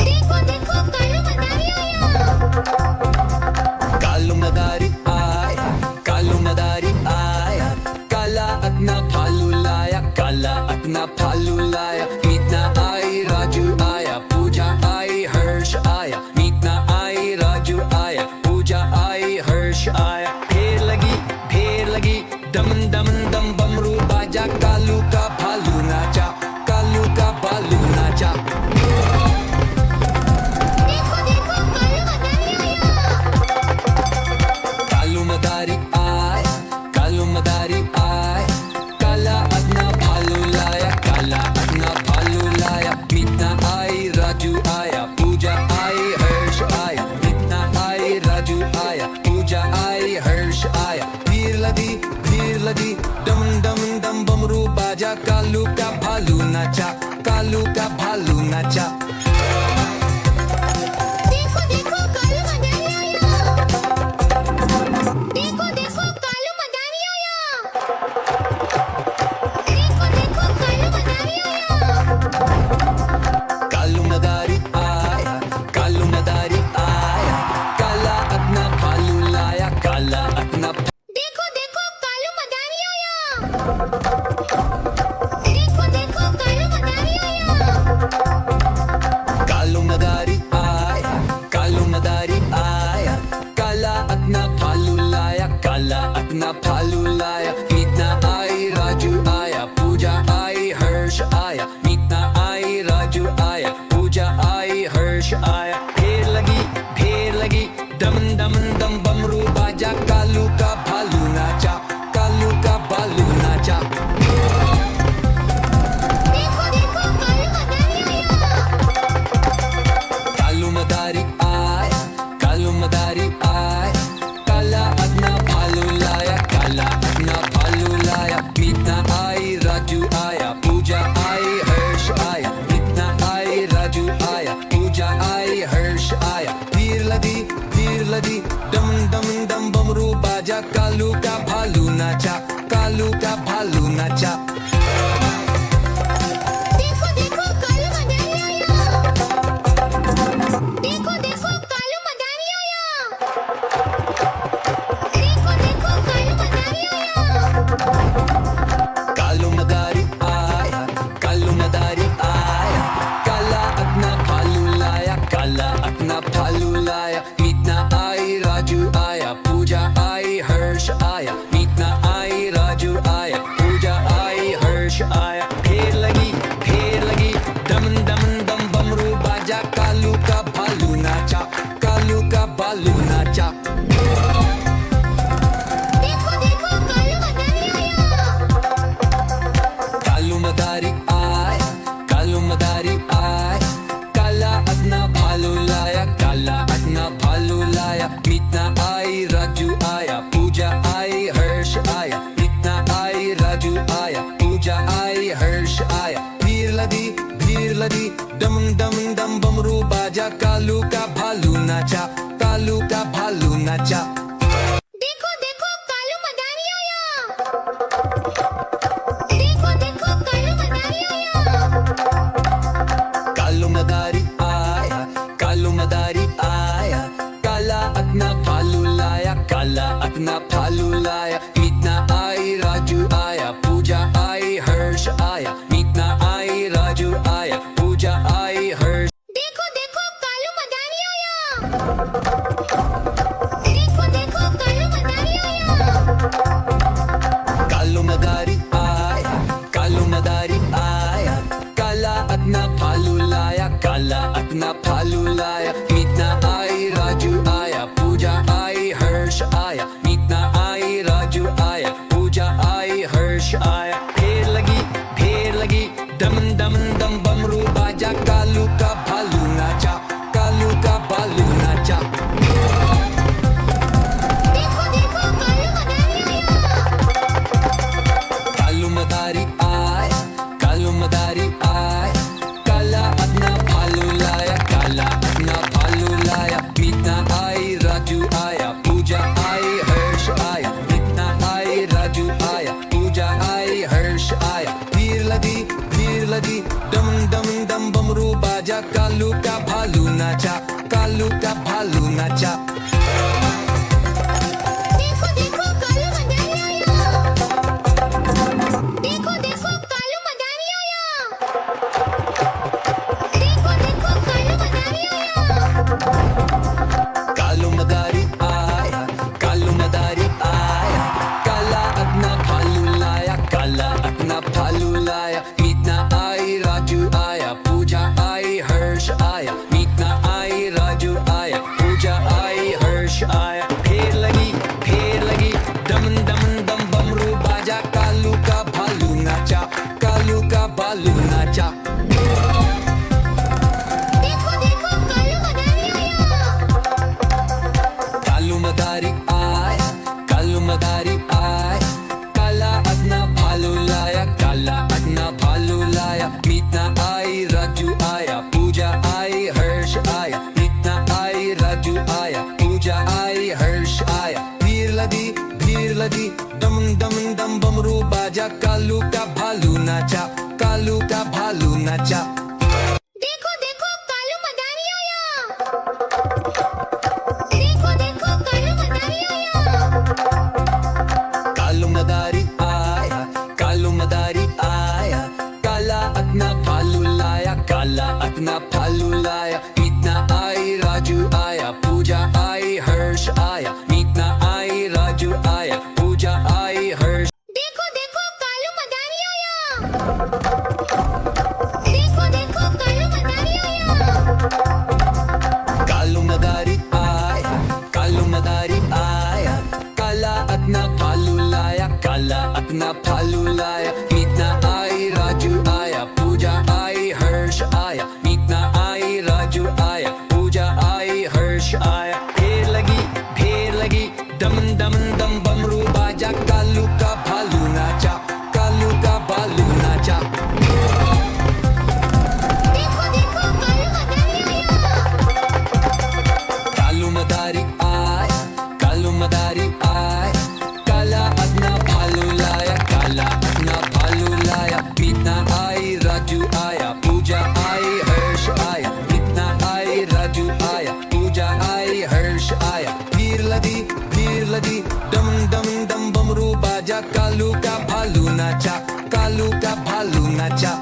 देखो देखो कालू मदारी आया। कालू मदारी आया, कालू मदारी आया, काला अपना भालू लाया, काला अपना भालू लाया। मीतना आई, राजू आया, पूजा आई, हर्ष आया। मीतना आई, राजू आया, पूजा आई, हर्ष आया। ढेर लगी, दम दम दम बमरू बाजा, कालू का भालू नाचा, कालू का भालू नाचा। देखो देखो कालू मदारी आया। कालू मदारी आया, कालू मदारी आया, काला अपना भालू लाया, काला अपना भालू लाया। मीतना आई, राजू आया, पूजा आई, हर्ष आया। मीतना आई, राजू आया, पूजा आई, हर्ष आया। भीड़ लगी, डम डम डम बमरू बाजा, कालू का भालू नाचा, कालू का भालू नाचा। देखो देखो कालू मदारी आया। देखो देखो कालू मदारी आया। देखो देखो कालू मदारी आया। कालू मदारी आया, कालू मदारी आया, काला अपना भालू लाया, काला अपना। देखो देखो कालू मदारी आया। देखो देखो कालू मदारी आया। कालू मदारी आया, कालू मदारी आया, काला अपना भालू लाया, काला अपना भालू लाया। मीतना आई, राजू आया, पूजा आई, हर्ष आया। मीतना आई, राजू आया, पूजा आई, हर्ष आया। ढेर लगी, दम दम दम बमरू बाजा, कालू का भालू नाचा, कालू का भालू नाचा। देखो देखो कालू मदारी आया। कालू मदारी आया, कालू मदारी आया, काला अपना भालू लाया, काला अपना भालू लाया। मीतना आई, राजू आया, पूजा आई, हर्ष आया। मीतना आई, राजू आया, पूजा आई, हर्ष आया। भीड़ लगी, डम डम डम बमरू बाजा, कालू का भालू नाचा, कालू का भालू नाचा। देखो देखो कालू मदारी आया। देखो देखो कालू मदारी आया। देखो देखो कालू मदारी आया। कालू मदारी आया, कालू मदारी आया, काला अपना भालू लाया, काला अपना भालू लाया। मीतना आई, राजू आया, पूजा आई, हर्ष आया। मीतना आई, राजू आया, पूजा आई, हर्ष आया। ढेर लगी, दम दम दम बमरू बाजा, कालू का भालू नाचा, कालू का भालू नाचा। देखो देखो कालू मदारी आया। कालू मदारी आया, कालू मदारी आया, काला अपना भालू लाया, काला अपना भालू लाया। मीतना आई, राजू आया, पूजा आई, हर्ष आया। मीतना आई, राजू आया, पूजा आई, हर्ष आया। भीड़ लगी, डम डम डम बमरू बाजा, कालू का भालू नाचा, कालू का भालू नाचा। देखो देखो कालू मदारी आया। देखो देखो कालू मदारी आया। कालू मदारी आया, कालू मदारी आया, काला अपना भालू लाया, काला अपना भालू लाया। मीतना आई, राजू आया, पूजा आई, हर्ष आया। मीतना आई, राजू आया, पूजा आई, हर्ष। देखो देखो कालू मदारी आया। देखो देखो कालू मदारी आया। कालू मदारी आया, कालू मदारी आया, काला अपना भालू लाया, काला अपना भालू लाया। मीतना आई, राजू आया, पूजा आई, हर्ष आया। मीतना आई, राजू आया, पूजा आई, हर्ष आया। ढेर लगी, दम दम दम बमरू बाजा, कालू का भालू नाचा, कालू का भालू नाचा। देखो देखो कालू मदारी आया। कालू मदारी आया, कालू मदारी आया, काला अपना भालू लाया, काला अपना भालू लाया। मीतना आई, राजू आया, पूजा आई, हर्ष आया। मीतना आई, राजू आया, पूजा आई, हर्ष आया। भीड़ लगी, डम डम डम बमरू बाजा कालू का भालू नाचा कालू का भालू नाचा देखो देखो कालू मदारी आया देखो देखो कालू मदारी आया देखो देखो कालू मदारी आया कालू मदारी आया कालू मदारी आया काला अपना भालू लाया काला अपना भालू लाया मीतना आई राजू आया पूजा आई हर्ष आया मीतना आई राजू आया पूजा आई हर्ष आया फेर लगी दम दम दम बमरू बाजा कालू का भालू नाचा कालू का भालू नाचा देखो देखो कालू मदारी आया कालू मदारी आया कालू मदारी आया काला अपना भालू लाया काला अपना भालू लाया मीतना आई राजू आया पूजा आई हर्ष आया मीतना आई राजू आया पूजा आई हर्ष आया भीड़ लगी दम दम दम बमरू बाजा कालू का भालू नाचा कालू का भालू नाचा देखो देखो कालू मदारी आया देखो देखो कालू मदारी आया कालू मदारी आया कालू मदारी आया काला अपना भालू लाया काला अपना भालू लाया मीतना आई राजू आया पूजा आई हर्ष आया मीतना आई राजू आया पूजा आई हर्ष देखो देखो कालू मदारी आया देखो देखो कालू मदारी आया कालू मदारी आया कालू मदारी आया काला अपना भालू लाया काला अपना भालू लाया मीतना आई राजू आया पूजा आई हर्ष आया मीतना आई राजू आया पूजा आई हर्ष आया फेर लगी दम दम दम बमरू बाजा कालू का भालू नाचा कालू का भालू नाचा देखो देखो कालू मदारी आया कालू मदारी आया कालू मदारी आया काला अपना भालू लाया काला अपना भालू लाया मीतना आई राजू आया पूजा आई हर्ष आया मीतना आई राजू आया पूजा आई हर्ष आया भीड़ लगी दम दम दम बमरू बाजा कालू का भालू नाचा कालू का भालू नाचा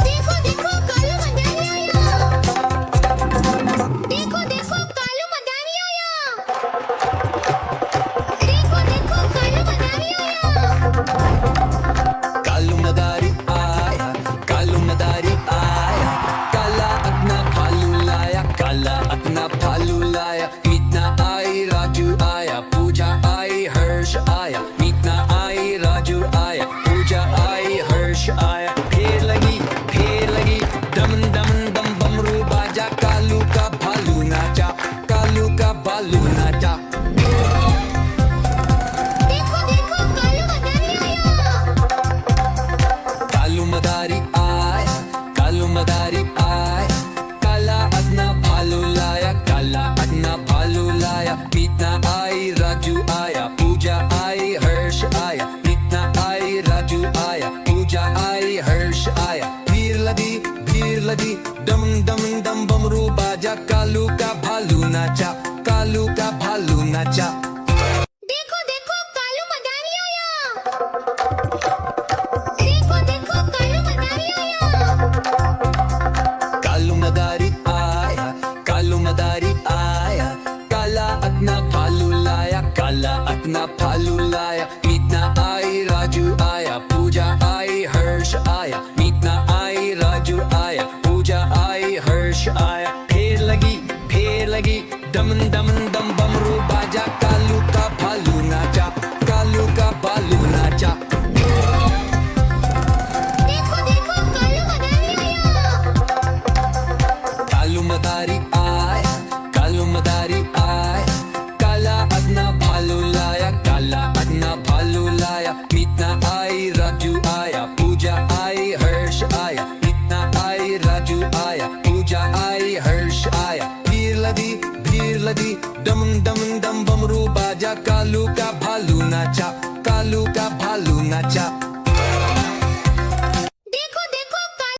देखो देखो कालू मदारी आया देखो देखो कालू मदारी आया देखो देखो कालू मदारी आया कालू मदारी आया कालू मदारी आया काला अपना भालू लाया काला अपना भालू लाया मीतना आई राजू आया पूजा आई हर्ष आया मीतना आई राजू आया पूजा आई हर्ष आया फेर लगी दम दम दम बमरू बाजा कालू का भालू नाचा कालू का भालू नाचा देखो देखो कालू मदारी आया कालू मदारी आया कालू मदारी आया काला अपना भालू लाया काला अपना भालू लाया मीतना आई राजू आया पूजा आई हर्ष आया मीतना आई राजू आया पूजा आई हर्ष आया भीड़ लगी दम दम दम बमरू बाजा कालू का भालू नाचा कालू का भालू नाचा देखो देखो कालू मदारी आया देखो देखो कालू मदारी आया कालू मदारी आया कालू मदारी आया काला अपना भालू लाया काला अपना भालू लाया मीतना आई राजू आया पूजा आई हर्ष आया मीतना आई राजू आया पूजा आई हर्ष आया फेर लगी दम दम दम बमरू बाजा कालू का भालू नाचा कालू का भालू नाचा देखो देखो कालू मदारी आया कालू मदारी आया कालू मदारी आया काला अपना भालू लाया काला अपना भालू लाया मीतना आई राजू आया पूजा आई हर्ष आया मीतना आई राजू आया पूजा आई हर्ष आया भीड़ लगी दम दम दम बमरू बाजा कालू का